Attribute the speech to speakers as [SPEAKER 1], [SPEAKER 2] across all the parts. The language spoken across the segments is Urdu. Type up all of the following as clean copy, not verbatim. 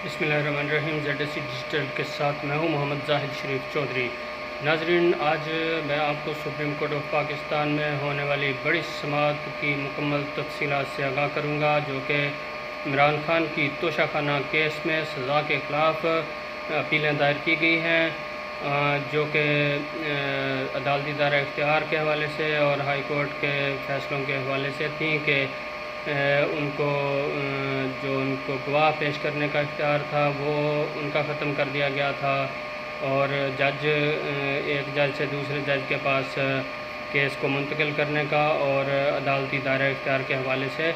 [SPEAKER 1] بسم اللہ الرحمن الرحیم ZSC ڈیجیٹل کے ساتھ میں ہوں محمد زاہد شریف چودھری۔ ناظرین، آج میں آپ کو سپریم کورٹ آف پاکستان میں ہونے والی بڑی سماعت کی مکمل تفصیلات سے آگاہ کروں گا، جو کہ عمران خان کی توشہ خانہ کیس میں سزا کے خلاف اپیلیں دائر کی گئی ہیں، جو کہ عدالتی دائرہ اختیار کے حوالے سے اور ہائی کورٹ کے فیصلوں کے حوالے سے تھیں کہ ان کو گواہ پیش کرنے کا اختیار تھا وہ ان کا ختم کر دیا گیا تھا، اور ایک جج سے دوسرے جج کے پاس کیس کو منتقل کرنے کا اور عدالتی دائرہ اختیار کے حوالے سے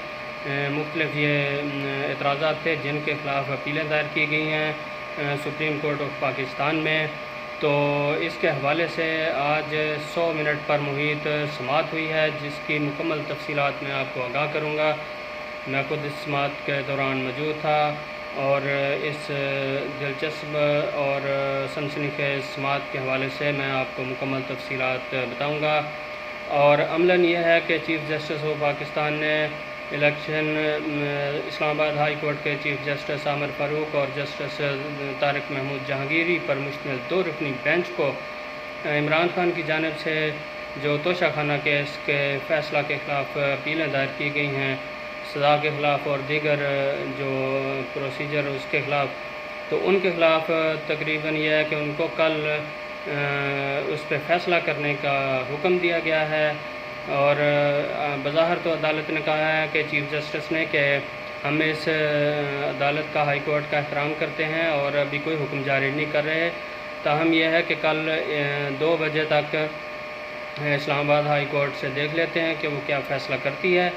[SPEAKER 1] مختلف یہ اعتراضات تھے جن کے خلاف اپیلیں دائر کی گئی ہیں سپریم کورٹ آف پاکستان میں۔ تو اس کے حوالے سے آج 100 منٹ پر محیط سماعت ہوئی ہے، جس کی مکمل تفصیلات میں آپ کو آگاہ کروں گا۔ میں خود اس سماعت کے دوران موجود تھا اور اس دلچسپ اور سنسنی خیز سماعت کے حوالے سے میں آپ کو مکمل تفصیلات بتاؤں گا۔ اور عملاً یہ ہے کہ چیف جسٹس آف پاکستان نے اسلام آباد ہائی کورٹ کے چیف جسٹس عامر فاروق اور جسٹس طارق محمود جہانگیری پر مشتمل 2 رکنی بینچ کو عمران خان کی جانب سے جو توشہ خانہ کیس کے فیصلہ کے خلاف اپیلیں دائر کی گئی ہیں، سزا کے خلاف اور دیگر جو پروسیجر اس کے خلاف، تو ان کے خلاف تقریباً یہ ہے کہ ان کو کل اس پہ فیصلہ کرنے کا حکم دیا گیا ہے۔ اور بظاہر تو عدالت نے کہا ہے کہ چیف جسٹس نے کہ ہم اس عدالت کا ہائی کورٹ کا احترام کرتے ہیں اور ابھی کوئی حکم جاری نہیں کر رہے، تاہم یہ ہے کہ کل 2 بجے تک اسلام آباد ہائی کورٹ سے دیکھ لیتے ہیں کہ وہ کیا فیصلہ کرتی ہے،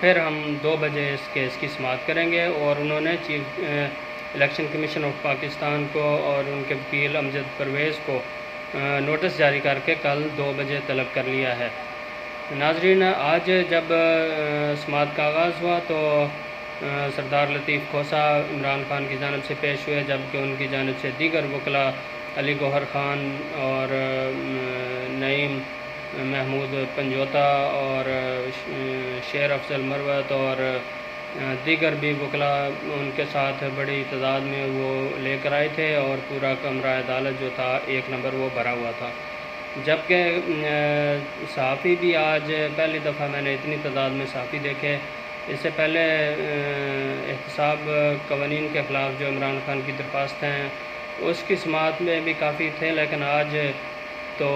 [SPEAKER 1] پھر ہم 2 بجے اس کیس کی سماعت کریں گے۔ اور انہوں نے chief election commission of Pakistan کو اور ان کے وکیل امجد پرویز کو نوٹس جاری کر کے کل 2 بجے طلب کر لیا ہے۔ ناظرین، آج جب سماعت کا آغاز ہوا تو سردار لطیف کھوسہ عمران خان کی جانب سے پیش ہوئے، جبکہ ان کی جانب سے دیگر وکلاء علی گوہر خان اور نعیم محمود پنجوتا اور شیر افضل مروت اور دیگر بھی وکلاء ان کے ساتھ بڑی تعداد میں وہ لے کر آئے تھے، اور پورا کمرہ عدالت جو تھا 1 نمبر وہ بھرا ہوا تھا۔ جبکہ صحافی بھی آج پہلی دفعہ میں نے اتنی تعداد میں صحافی دیکھے۔ اس سے پہلے احتساب قوانین کے خلاف جو عمران خان کی درخواست ہیں اس کی سماعت میں بھی کافی تھے، لیکن آج تو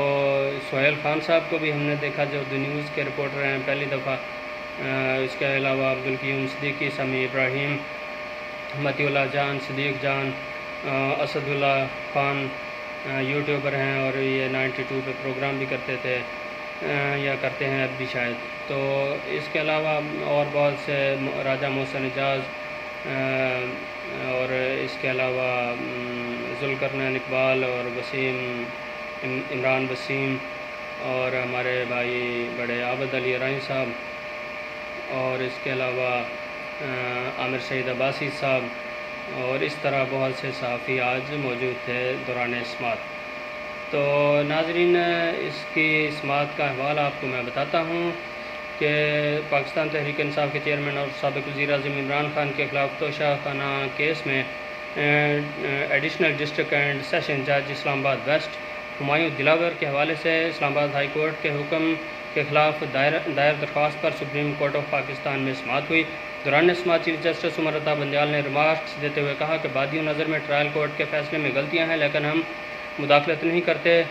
[SPEAKER 1] سہیل خان صاحب کو بھی ہم نے دیکھا جو دی نیوز کے رپورٹر ہیں پہلی دفعہ۔ اس کے علاوہ عبدالقیوم صدیقی، سمیع ابراہیم، متی اللہ جان، صدیق جان، اسد اللہ خان یوٹیوبر ہیں اور یہ 92 پہ پروگرام بھی کرتے تھے یا کرتے ہیں اب بھی شاید۔ تو اس کے علاوہ اور بہت سے راجہ محسن اعجاز اور اس کے علاوہ ذوالقرنین اقبال اور عمران وسیم اور ہمارے بھائی بڑے عابد علی رائن صاحب، اور اس کے علاوہ عامر سعید عباسی صاحب، اور اس طرح بہت سے صحافی آج موجود تھے دوران سماعت۔ تو ناظرین، اس کی سماعت کا حوالہ آپ کو میں بتاتا ہوں کہ پاکستان تحریک انصاف کے چیئرمین اور سابق وزیر اعظم عمران خان کے خلاف توشہ خانہ کیس میں ایڈیشنل ڈسٹرکٹ اینڈ سیشن جج اسلام آباد ویسٹ ہمایوں دلاور کے حوالے سے اسلام آباد ہائی کورٹ کے حکم کے خلاف دائر درخواست پر سپریم کورٹ آف پاکستان میں سماعت ہوئی۔ دوران سماعت چیف جسٹس عمر عطا بندیال نے ریمارکس دیتے ہوئے کہا کہ بادی نظر میں ٹرائل کورٹ کے فیصلے میں غلطیاں ہیں، لیکن ہم مداخلت نہیں کرتے۔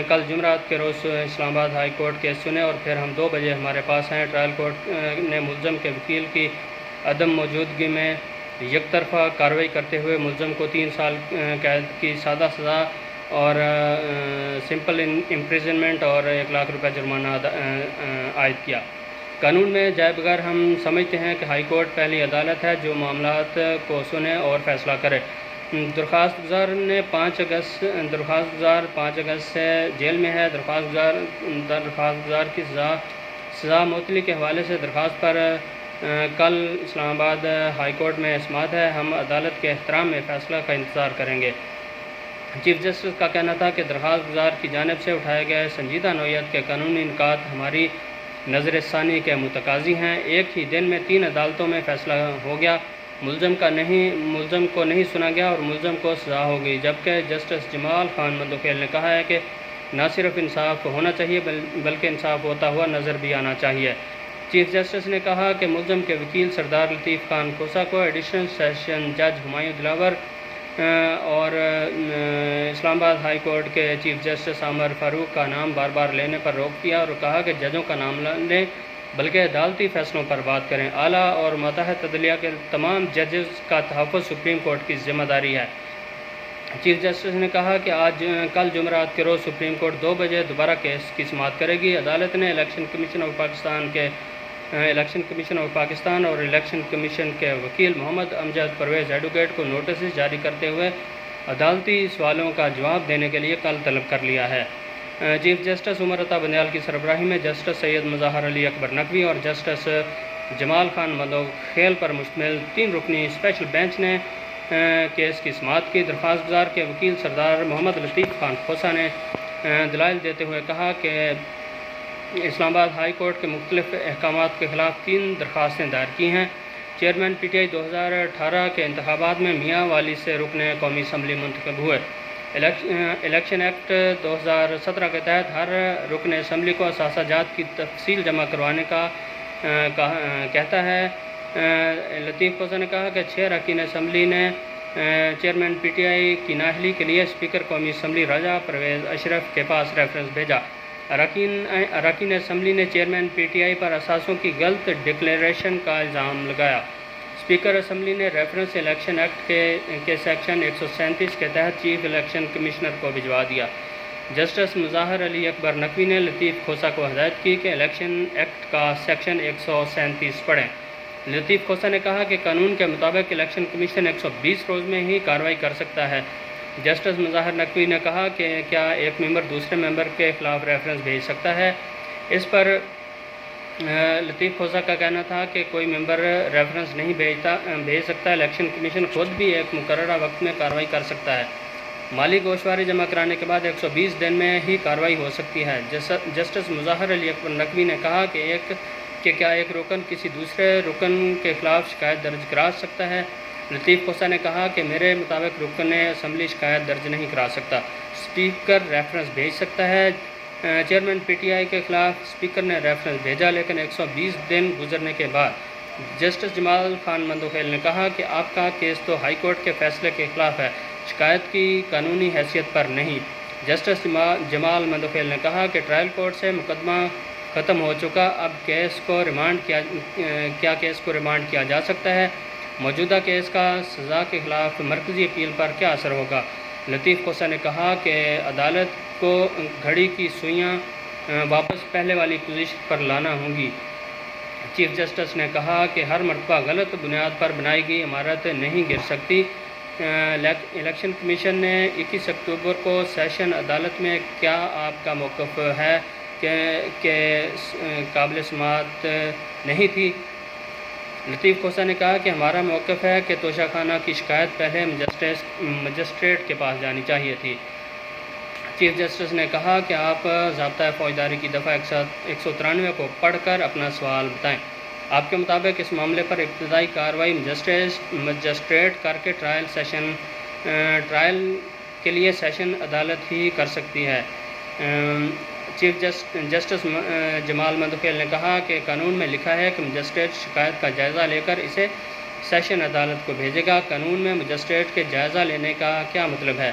[SPEAKER 1] کل جمعرات کے روز اسلام آباد ہائی کورٹ کیس سنے اور پھر ہم 2 بجے ہمارے پاس ہیں۔ ٹرائل کورٹ نے ملزم کے وکیل کی عدم موجودگی میں یک طرفہ کارروائی کرتے ہوئے ملزم کو 3 سال قید کی سادہ سزا اور سمپل امپریزنمنٹ اور 1 لاکھ روپے جرمانہ عائد کیا۔ قانون میں جائے بغیر ہم سمجھتے ہیں کہ ہائی کورٹ پہلی عدالت ہے جو معاملات کو سنے اور فیصلہ کرے۔ درخواست گزار 5 اگست سے جیل میں ہے۔ درخواست گزار کی سزا معطلی کے حوالے سے درخواست پر کل اسلام آباد ہائی کورٹ میں سماعت ہے۔ ہم عدالت کے احترام میں فیصلہ کا انتظار کریں گے۔ چیف جسٹس کا کہنا تھا کہ درخواست گزار کی جانب سے اٹھائے گئے سنجیدہ نوعیت کے قانونی نکات ہماری نظر ثانی کے متقاضی ہیں۔ ایک ہی دن میں 3 عدالتوں میں فیصلہ ہو گیا۔ ملزم کو نہیں سنا گیا اور ملزم کو سزا ہو گئی، جبکہ جسٹس جمال خان مندوخیل نے کہا ہے کہ نہ صرف انصاف ہونا چاہیے بلکہ انصاف ہوتا ہوا نظر بھی آنا چاہیے۔ چیف جسٹس نے کہا کہ ملزم کے وکیل سردار لطیف خان کھوسا کو ایڈیشنل سیشن جج ہمایوں دلاور اور اسلام آباد ہائی کورٹ کے چیف جسٹس عامر فاروق کا نام بار بار لینے پر روک دیا اور کہا کہ ججوں کا نام لیں بلکہ عدالتی فیصلوں پر بات کریں۔ اعلیٰ اور ماتحت عدلیہ کے تمام ججز کا تحفظ سپریم کورٹ کی ذمہ داری ہے۔ چیف جسٹس نے کہا کہ کل جمعرات کے روز سپریم کورٹ 2 بجے دوبارہ کیس کی سماعت کرے گی۔ عدالت نے الیکشن کمیشن آف پاکستان اور الیکشن کمیشن کے وکیل محمد امجد پرویز ایڈوکیٹ کو نوٹسز جاری کرتے ہوئے عدالتی سوالوں کا جواب دینے کے لیے کل طلب کر لیا ہے۔ چیف جسٹس عمر عطا بندیال کی سربراہی میں جسٹس سید مظاہر علی اکبر نقوی اور جسٹس جمال خان مندوخیل پر مشتمل 3 رکنی اسپیشل بینچ نے کیس کی سماعت کی۔ درخواست گزار کے وکیل سردار محمد لطیف خان کھوسا نے دلائل دیتے ہوئے کہا کہ اسلام آباد ہائی کورٹ کے مختلف احکامات کے خلاف 3 درخواستیں دائر کی ہیں۔ چیئرمین پی ٹی آئی 2018 کے انتخابات میں میاں والی سے رکن قومی اسمبلی منتخب ہوئے۔ الیکشن ایکٹ 2017 کے تحت ہر رکن اسمبلی کو اثاثہ جات کی تفصیل جمع کروانے کا کہتا ہے۔ لطیف کھوسا نے کہا کہ 6 اراکین اسمبلی نے چیئرمین پی ٹی آئی کی نااہلی کے لیے اسپیکر قومی اسمبلی راجہ پرویز اشرف کے پاس ریفرنس بھیجا۔ اراکین اسمبلی نے چیئرمین پی ٹی آئی پر اثاثوں کی غلط ڈکلیریشن کا الزام لگایا۔ اسپیکر اسمبلی نے ریفرنس الیکشن ایکٹ کے سیکشن 137 کے تحت چیف الیکشن کمشنر کو بھجوا دیا۔ جسٹس مظاہر علی اکبر نقوی نے لطیف کھوسا کو ہدایت کی کہ الیکشن ایکٹ کا سیکشن 137 پڑھیں۔ لطیف کھوسا نے کہا کہ قانون کے مطابق الیکشن کمیشن 120 روز میں ہی کارروائی کر سکتا ہے۔ جسٹس مظاہر نقوی نے کہا کہ کیا ایک ممبر دوسرے ممبر کے خلاف ریفرنس بھیج سکتا ہے؟ اس پر لطیف کھوسا کا کہنا تھا کہ کوئی ممبر ریفرنس نہیں بھیج سکتا۔ الیکشن کمیشن خود بھی ایک مقررہ وقت میں کارروائی کر سکتا ہے۔ مالی گوشواری جمع کرانے کے بعد 120 دن میں ہی کارروائی ہو سکتی ہے۔ جسٹس مظاہر علی اکبر نقوی نے کہا کہ کیا ایک رکن کسی دوسرے رکن کے خلاف شکایت درج کرا سکتا ہے؟ لطیف کھوسا نے کہا کہ میرے مطابق رکن اسمبلی شکایت درج نہیں کرا سکتا، اسپیکر ریفرنس بھیج سکتا ہے۔ چیئرمین پی ٹی آئی کے خلاف اسپیکر نے ریفرنس بھیجا، لیکن 120 دن گزرنے کے بعد جسٹس جمال خان مندوخیل نے کہا کہ آپ کا کیس تو ہائی کورٹ کے فیصلے کے خلاف ہے، شکایت کی قانونی حیثیت پر نہیں۔ جسٹس جمال مندوخیل نے کہا کہ ٹرائل کورٹ سے مقدمہ ختم ہو چکا، اب کیس کو ریمانڈ کیا جا سکتا ہے؟ موجودہ کیس کا سزا کے خلاف مرکزی اپیل پر کیا اثر ہوگا؟ لطیف کھوسا نے کہا کہ عدالت کو گھڑی کی سوئیاں واپس پہلے والی پوزیشن پر لانا ہوں گی۔ چیف جسٹس نے کہا کہ ہر مرتبہ غلط بنیاد پر بنائی گئی عمارت نہیں گر سکتی۔ الیکشن کمیشن نے 21 اکتوبر کو سیشن عدالت میں کیا آپ کا موقف ہے کہ قابل سماعت نہیں تھی؟ لطیف کھوسا نے کہا کہ ہمارا موقف ہے کہ توشہ خانہ کی شکایت پہلے مجسٹریٹ کے پاس جانی چاہیے تھی۔ چیف جسٹس نے کہا کہ آپ ضابطہ فوجداری کی دفعہ 193 کو پڑھ کر اپنا سوال بتائیں۔ آپ کے مطابق اس معاملے پر ابتدائی کارروائی مجسٹریٹ کر کے ٹرائل کے لیے سیشن عدالت ہی کر سکتی ہے۔ چیف جسٹس جمال مندوخیل نے کہا کہ قانون میں لکھا ہے کہ مجسٹریٹ شکایت کا جائزہ لے کر اسے سیشن عدالت کو بھیجے گا۔ قانون میں مجسٹریٹ کے جائزہ لینے کا کیا مطلب ہے؟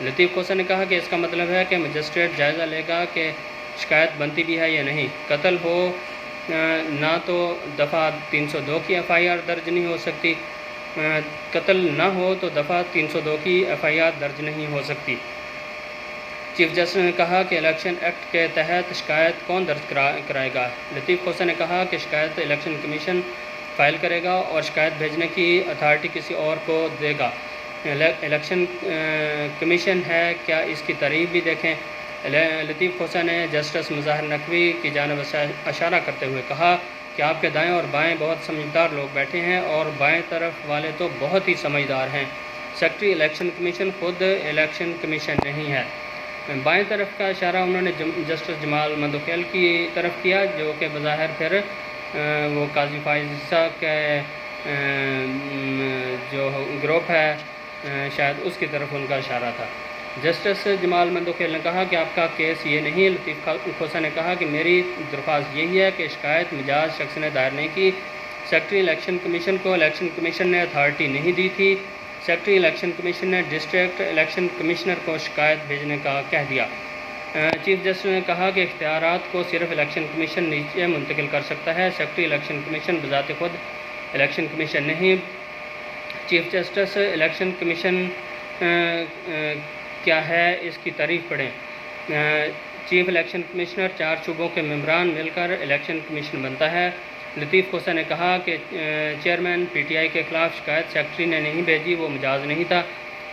[SPEAKER 1] لطیف کھوسا نے کہا کہ اس کا مطلب ہے کہ مجسٹریٹ جائزہ لے گا کہ شکایت بنتی بھی ہے یا نہیں۔ قتل ہو نہ تو دفعہ 302 کی ایف آئی آر درج نہیں ہو سکتی، قتل نہ ہو تو دفعہ 302 کی ایف آئی آر درج نہیں ہو سکتی۔ چیف جسٹس نے کہا کہ الیکشن ایکٹ کے تحت شکایت کون درج کرائے گا؟ لطیف کھوسا نے کہا کہ شکایت الیکشن کمیشن فائل کرے گا اور شکایت بھیجنے کی اتھارٹی کسی اور کو دے گا۔ الیکشن کمیشن ہے، کیا اس کی تعریف بھی دیکھیں؟ لطیف کھوسا نے جسٹس مظاہر نقوی کی جانب اشارہ کرتے ہوئے کہا کہ آپ کے دائیں اور بائیں بہت سمجھدار لوگ بیٹھے ہیں اور بائیں طرف والے تو بہت ہی سمجھدار ہیں۔ سیکرٹری الیکشن کمیشن خود الیکشن کمیشن نہیں ہے۔ بائیں طرف کا اشارہ انہوں نے جسٹس جمال مندوخیل کی طرف کیا، جو کہ بظاہر پھر وہ قاضی فائز عیسیٰ کے جو گروپ ہے شاید اس کی طرف ان کا اشارہ تھا۔ جسٹس جمال مندوخیل نے کہا کہ آپ کا کیس یہ نہیں۔ لطیف کھوسہ نے کہا کہ میری درخواست یہی ہے کہ شکایت مجاز شخص نے دائر نہیں کی۔ سیکرٹری الیکشن کمیشن کو الیکشن کمیشن نے اتھارٹی نہیں دی تھی۔ سیکرٹری الیکشن کمیشن نے ڈسٹرکٹ الیکشن کمشنر کو شکایت بھیجنے کا کہہ دیا۔ چیف جسٹس نے کہا کہ اختیارات کو صرف الیکشن کمیشن نیچے منتقل کر سکتا ہے، سیکرٹری الیکشن کمیشن بذات خود الیکشن کمیشن نہیں۔ چیف جسٹس الیکشن کمیشن کیا ہے اس کی تعریف پڑھیں۔ چیف الیکشن کمشنر 4 صوبوں کے ممبران مل کر الیکشن کمیشن بنتا ہے۔ لطیف کھوسہ نے کہا کہ چیئرمین پی ٹی آئی کے خلاف شکایت سیکرٹری نے نہیں بھیجی، وہ مجاز نہیں تھا۔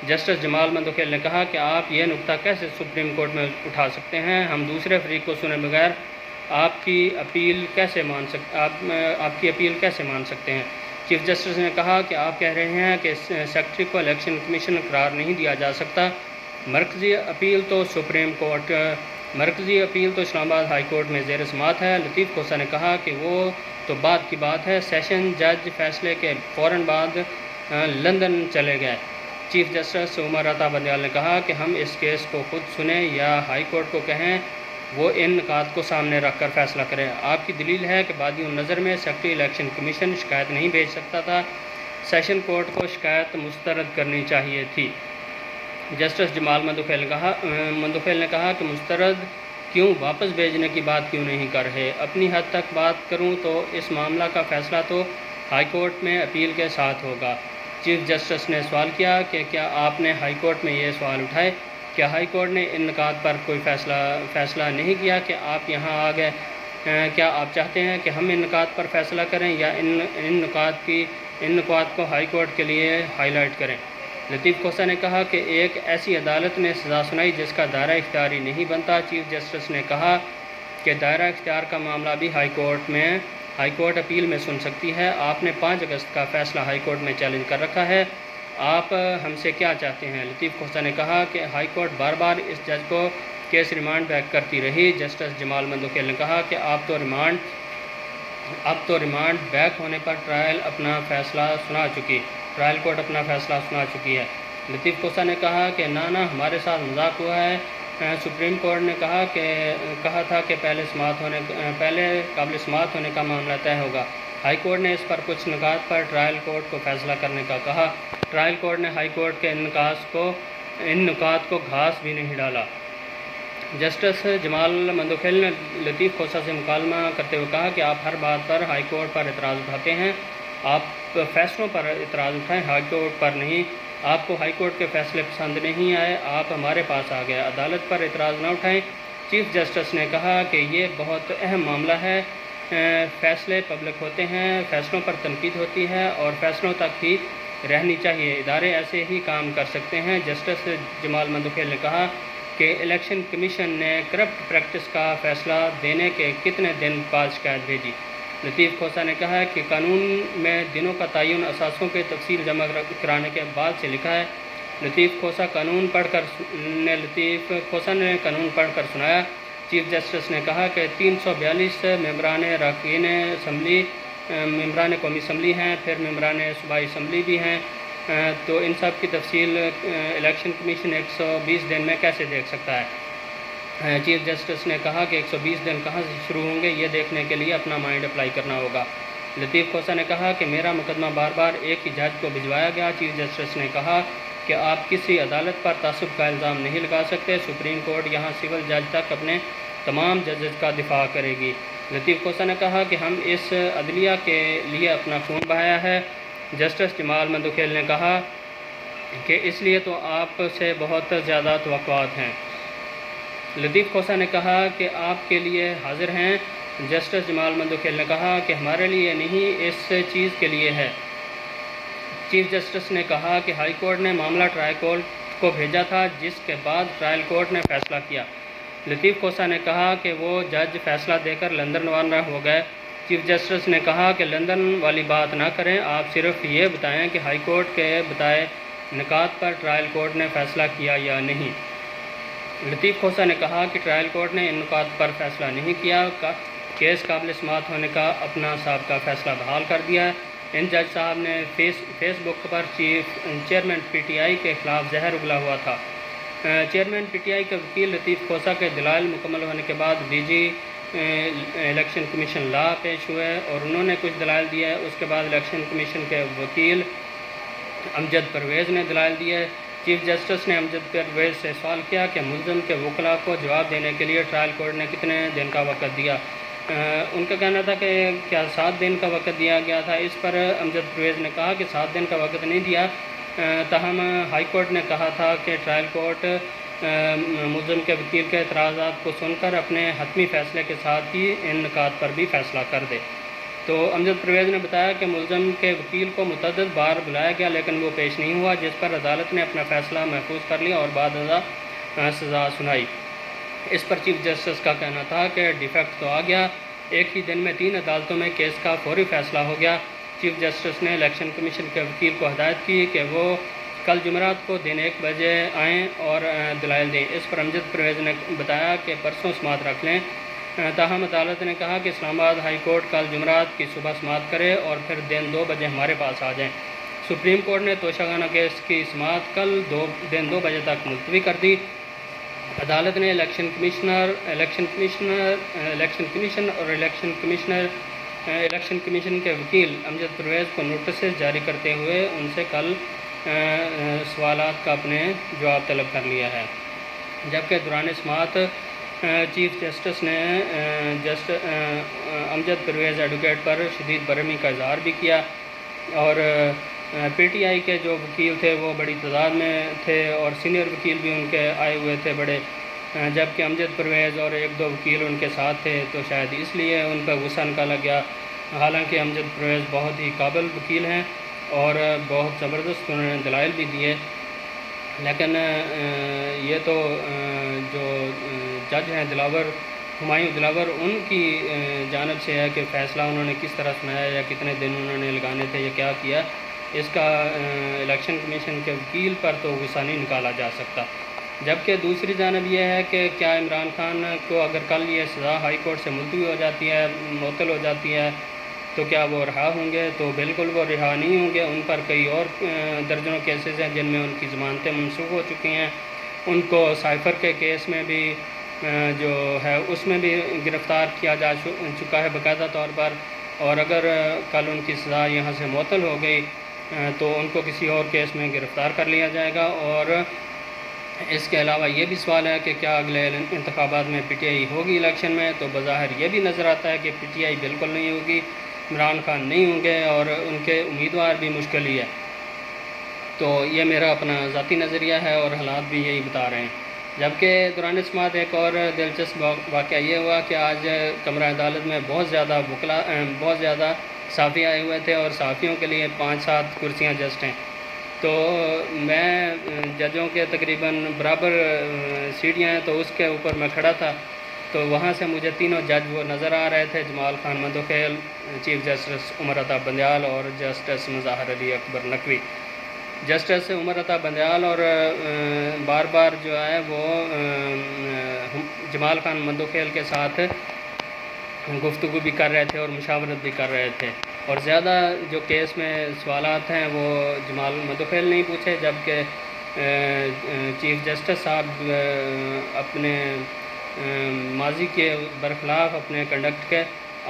[SPEAKER 1] جسٹس جمال مندوخیل نے کہا کہ آپ یہ نقطہ کیسے سپریم کورٹ میں اٹھا سکتے ہیں؟ ہم دوسرے فریق کو سنے بغیر آپ کی اپیل کیسے مان سکتے ہیں؟ چیف جسٹس نے کہا کہ آپ کہہ رہے ہیں کہ سیکرٹری کو الیکشن کمیشن قرار نہیں دیا جا سکتا۔ مرکزی اپیل تو اسلام آباد ہائی کورٹ میں زیر سماعت ہے۔ لطیف کھوسہ نے کہا کہ وہ تو بعد کی بات ہے، سیشن جج فیصلے کے فوراً بعد لندن چلے گئے۔ چیف جسٹس عمر عطا بندیال نے کہا کہ ہم اس کیس کو خود سنیں یا ہائی کورٹ کو کہیں وہ ان نکات کو سامنے رکھ کر فیصلہ کریں۔ آپ کی دلیل ہے کہ بادی النظر میں سیکرٹری الیکشن کمیشن شکایت نہیں بھیج سکتا تھا، سیشن کورٹ کو شکایت مسترد کرنی چاہیے تھی۔ جسٹس جمال مندوخیل نے کہا کہ مسترد کیوں، واپس بھیجنے کی بات کیوں نہیں کر رہے؟ اپنی حد تک بات کروں تو اس معاملہ کا فیصلہ تو ہائی کورٹ میں اپیل کے ساتھ ہوگا۔ چیف جسٹس نے سوال کیا کہ کیا آپ نے ہائی کورٹ میں یہ سوال اٹھائے؟ کیا ہائی کورٹ نے ان نکات پر کوئی فیصلہ نہیں کیا کہ آپ یہاں آ گئے؟ کیا آپ چاہتے ہیں کہ ہم ان نکات پر فیصلہ کریں یا ان نکات کو ہائی کورٹ کے لیے ہائی لائٹ کریں؟ لطیف کھوسہ نے کہا کہ ایک ایسی عدالت نے سزا سنائی جس کا دائرہ اختیاری نہیں بنتا۔ چیف جسٹس نے کہا کہ دائرہ اختیار کا معاملہ بھی ہائی کورٹ اپیل میں سن سکتی ہے۔ آپ نے 5 اگست کا فیصلہ ہائی کورٹ میں چیلنج کر رکھا ہے، آپ ہم سے کیا چاہتے ہیں؟ لطیف کھوسہ نے کہا کہ ہائی کورٹ بار بار اس جج کو کیس ریمانڈ بیک کرتی رہی۔ جسٹس جمال مندوخیل نے کہا کہ اب تو ریمانڈ بیک ہونے پر ٹرائل کورٹ اپنا فیصلہ سنا چکی ہے۔ لطیف کھوسہ نے کہا کہ نہ ہمارے ساتھ مذاق ہوا ہے۔ سپریم کورٹ نے کہا تھا کہ پہلے قابل سماعت ہونے کا معاملہ طے ہوگا۔ ہائی کورٹ نے اس پر کچھ نکات پر ٹرائل کورٹ کو فیصلہ کرنے کا کہا۔ ٹرائل کورٹ نے ہائی کورٹ کے ان نکات کو گھاس بھی نہیں ڈالا۔ جسٹس جمال مندوخیل نے لطیف کھوسہ سے مکالمہ کرتے ہوئے کہا کہ آپ ہر بات پر ہائی کورٹ پر اعتراض اٹھاتے ہیں، آپ فیصلوں پر اعتراض اٹھائیں، ہائی کورٹ پر نہیں۔ آپ کو ہائی کورٹ کے فیصلے پسند نہیں آئے، آپ ہمارے پاس آ گئے، عدالت پر اعتراض نہ اٹھائیں۔ چیف جسٹس نے کہا کہ یہ بہت اہم معاملہ ہے، فیصلے پبلک ہوتے ہیں، فیصلوں پر تنقید ہوتی ہے اور فیصلوں تک ہی رہنی چاہیے، ادارے ایسے ہی کام کر سکتے ہیں۔ جسٹس جمال مندوخیل نے کہا کہ الیکشن کمیشن نے کرپٹ پریکٹس کا فیصلہ دینے کے کتنے دن بعد شکایت بھیجی؟ لطیف کھوسہ نے کہا کہ قانون میں دنوں کا تعین اثاثوں کے تفصیل جمع کرانے کے بعد سے لکھا ہے۔ لطیف کھوسہ نے قانون پڑھ کر سنایا۔ چیف جسٹس نے کہا کہ 342 ممبران قومی اسمبلی ہیں، پھر ممبران صوبائی اسمبلی بھی ہیں، تو ان سب کی تفصیل الیکشن کمیشن 120 دن میں کیسے دیکھ سکتا ہے؟ چیف جسٹس نے کہا کہ 120 دن کہاں سے شروع ہوں گے، یہ دیکھنے کے لیے اپنا مائنڈ اپلائی کرنا ہوگا۔ لطیف کھوسہ نے کہا کہ میرا مقدمہ بار بار ایک ہی جج کو بھجوایا گیا۔ چیف جسٹس نے کہا کہ آپ کسی عدالت پر تعصب کا الزام نہیں لگا سکتے، سپریم کورٹ یہاں سول جج تک اپنے تمام ججز کا دفاع کرے گی۔ لطیف کھوسہ نے کہا کہ ہم اس عدلیہ کے لیے اپنا خون بہایا ہے۔ جسٹس جمال مندوخیل نے کہا کہ اس لیے تو آپ سے بہت زیادہ توقعات ہیں۔ لطیف کھوسہ نے کہا کہ آپ کے لیے حاضر ہیں۔ جسٹس جمال مندوخیل نے کہا کہ ہمارے لیے نہیں، اس چیز کے لیے ہے۔ چیف جسٹس نے کہا کہ ہائی کورٹ نے معاملہ ٹرائل کورٹ کو بھیجا تھا، جس کے بعد ٹرائل کورٹ نے فیصلہ کیا۔ لطیف کھوسہ نے کہا کہ وہ جج فیصلہ دے کر لندن روانہ ہو گئے۔ چیف جسٹس نے کہا کہ لندن والی بات نہ کریں، آپ صرف یہ بتائیں کہ ہائی کورٹ کے بتائے نکات پر ٹرائل کورٹ نے فیصلہ کیا یا نہیں۔ لطیف کھوسہ نے کہا کہ ٹرائل کورٹ نے ان نکات پر فیصلہ نہیں کیا، کیس قابل سماعت ہونے کا اپنا سابقہ فیصلہ بحال کر دیا ہے۔ ان جج صاحب نے فیس بک پر چیئرمین پی ٹی آئی کے خلاف زہر اگلا ہوا تھا۔ چیئرمین پی ٹی آئی کے وکیل لطیف کھوسہ کے دلائل مکمل ہونے کے بعد ڈی جی الیکشن کمیشن لا پیش ہوئے اور انہوں نے کچھ دلائل دیے۔ اس کے بعد الیکشن کمیشن کے وکیل امجد پرویز نے دلائل دیے۔ چیف جسٹس نے امجد پرویز سے سوال کیا کہ ملزم کے وکلاء کو جواب دینے کے لیے ٹرائل کورٹ نے کتنے دن کا وقت دیا۔ ان کا کہنا تھا کہ کیا 7 دن کا وقت دیا گیا تھا۔ اس پر امجد پرویز نے کہا کہ 7 دن کا وقت نہیں دیا، تاہم ہائی کورٹ نے کہا تھا کہ ٹرائل کورٹ ملزم کے وکیل کے اعتراضات کو سن کر اپنے حتمی فیصلے کے ساتھ ہی ان نکات پر بھی فیصلہ کر دے۔ تو امجد پرویز نے بتایا کہ ملزم کے وکیل کو متعدد بار بلایا گیا لیکن وہ پیش نہیں ہوا، جس پر عدالت نے اپنا فیصلہ محفوظ کر لیا اور بعد ازاں سزا سنائی۔ اس پر چیف جسٹس کا کہنا تھا کہ ڈیفیکٹ تو آ گیا، ایک ہی دن میں 3 عدالتوں میں کیس کا فوری فیصلہ ہو گیا۔ چیف جسٹس نے الیکشن کمیشن کے وکیل کو ہدایت کی کہ وہ کل جمعرات کو دن 1 بجے آئیں اور دلائل دیں۔ اس پر امجد پرویز نے بتایا کہ پرسوں سماعت رکھ لیں، تاہم عدالت نے کہا کہ اسلام آباد ہائی کورٹ کل جمعرات کی صبح سماعت کرے اور پھر دن 2 بجے ہمارے پاس آ جائیں۔ سپریم کورٹ نے توشہ خانہ کیس کی سماعت کل دن 2 بجے تک ملتوی کر دی۔ عدالت نے الیکشن کمیشن کے وکیل امجد پرویز کو نوٹسز جاری کرتے ہوئے ان سے کل سوالات کا اپنے جواب طلب کر لیا ہے، جبکہ دوران سماعت چیف جسٹس نے امجد پرویز ایڈوکیٹ پر شدید برہمی کا اظہار بھی کیا اور پی ٹی آئی کے جو وکیل تھے وہ بڑی تعداد میں تھے اور سینئر وکیل بھی ان کے آئے ہوئے تھے بڑے، جبکہ امجد پرویز اور 1-2 وکیل ان کے ساتھ تھے، تو شاید اس لیے ان کا غصہ نکالا گیا۔ حالانکہ امجد پرویز بہت ہی قابل وکیل ہیں اور بہت زبردست انہوں نے دلائل بھی دیے، لیکن یہ تو جو جج ہیں ہمایوں دلاور، ان کی جانب سے ہے کہ فیصلہ انہوں نے کس طرح سنایا یا کتنے دن انہوں نے لگانے تھے یا کیا کیا، اس کا الیکشن کمیشن کے وکیل پر تو غصہ نہیں نکالا جا سکتا۔ جبکہ دوسری جانب یہ ہے کہ کیا عمران خان کو اگر کل یہ سزا ہائی کورٹ سے ملتوی ہو جاتی ہے، معطل ہو جاتی ہے، تو کیا وہ رہا ہوں گے؟ تو بالکل وہ رہا نہیں ہوں گے۔ ان پر کئی اور درجنوں کیسز ہیں جن میں ان کی ضمانتیں منسوخ ہو چکی ہیں۔ ان کو سائفر کے کیس میں بھی جو ہے اس میں بھی گرفتار کیا جا چکا ہے باقاعدہ طور پر، اور اگر کل ان کی سزا یہاں سے معطل ہو گئی تو ان کو کسی اور کیس میں گرفتار کر لیا جائے گا۔ اور اس کے علاوہ یہ بھی سوال ہے کہ کیا اگلے انتخابات میں پی ٹی آئی ہوگی الیکشن میں؟ تو بظاہر یہ بھی نظر آتا ہے کہ پی ٹی آئی بالکل نہیں ہوگی، عمران خان نہیں ہوں گے اور ان کے امیدوار بھی مشکل ہی ہے۔ تو یہ میرا اپنا ذاتی نظریہ ہے اور حالات بھی یہی بتا رہے ہیں۔ جبکہ دوران سماعت ایک اور دلچسپ واقعہ یہ ہوا کہ آج کمرہ عدالت میں بہت زیادہ صحافی آئے ہوئے تھے اور صحافیوں کے لیے 5-7 کرسیاں جسٹ ہیں۔ تو میں ججوں کے تقریباً برابر سیڑھیاں ہیں تو اس کے اوپر میں کھڑا تھا، تو وہاں سے مجھے 3 جج وہ نظر آ رہے تھے، جمال خان مندوخیل، چیف جسٹس عمر عطا بندیال اور جسٹس مظاہر علی اکبر نقوی۔ جسٹس عمر عطا بندیال اور بار بار جو ہے وہ جمال خان مندوخیل کے ساتھ گفتگو بھی کر رہے تھے اور مشاورت بھی کر رہے تھے، اور زیادہ جو کیس میں سوالات ہیں وہ جمال مندوخیل نہیں پوچھے، جبکہ چیف جسٹس صاحب اپنے ماضی کے برخلاف اپنے کنڈکٹ کے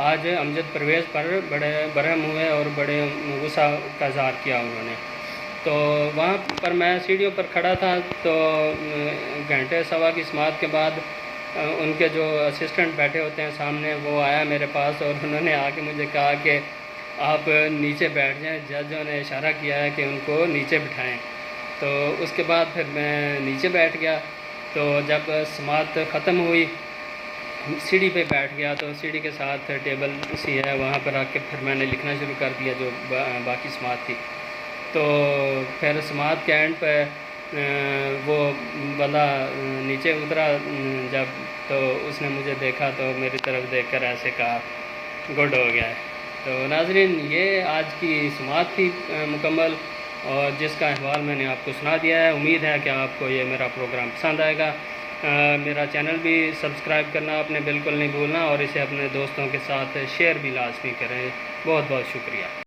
[SPEAKER 1] آج امجد پرویز پر بڑے برہم ہوئے اور بڑے غصہ کا اظہار کیا انہوں نے۔ تو وہاں پر میں سیڑھیوں پر کھڑا تھا، تو گھنٹے سوا کی سماعت کے بعد ان کے جو اسسٹنٹ بیٹھے ہوتے ہیں سامنے، وہ آیا میرے پاس اور انہوں نے آ کے مجھے کہا کہ آپ نیچے بیٹھ جائیں، ججوں نے اشارہ کیا ہے کہ ان کو نیچے بٹھائیں۔ تو اس کے بعد پھر میں نیچے بیٹھ گیا۔ تو جب سماعت ختم ہوئی سیڑھی پہ بیٹھ گیا، تو سیڑھی کے ساتھ ٹیبل سی ہے، وہاں پر آ کے پھر میں نے لکھنا شروع کر دیا جو باقی سماعت تھی۔ تو پھر سماعت کے اینڈ پہ وہ بندہ نیچے اترا جب، تو اس نے مجھے دیکھا تو میری طرف دیکھ کر ایسے کہا گڈ ہو گیا ہے۔ تو ناظرین، یہ آج کی سماعت تھی مکمل، اور جس کا احوال میں نے آپ کو سنا دیا ہے۔ امید ہے کہ آپ کو یہ میرا پروگرام پسند آئے گا۔ میرا چینل بھی سبسکرائب کرنا آپ نے بالکل نہیں بھولنا، اور اسے اپنے دوستوں کے ساتھ شیئر بھی لازمی کریں۔ بہت بہت شکریہ۔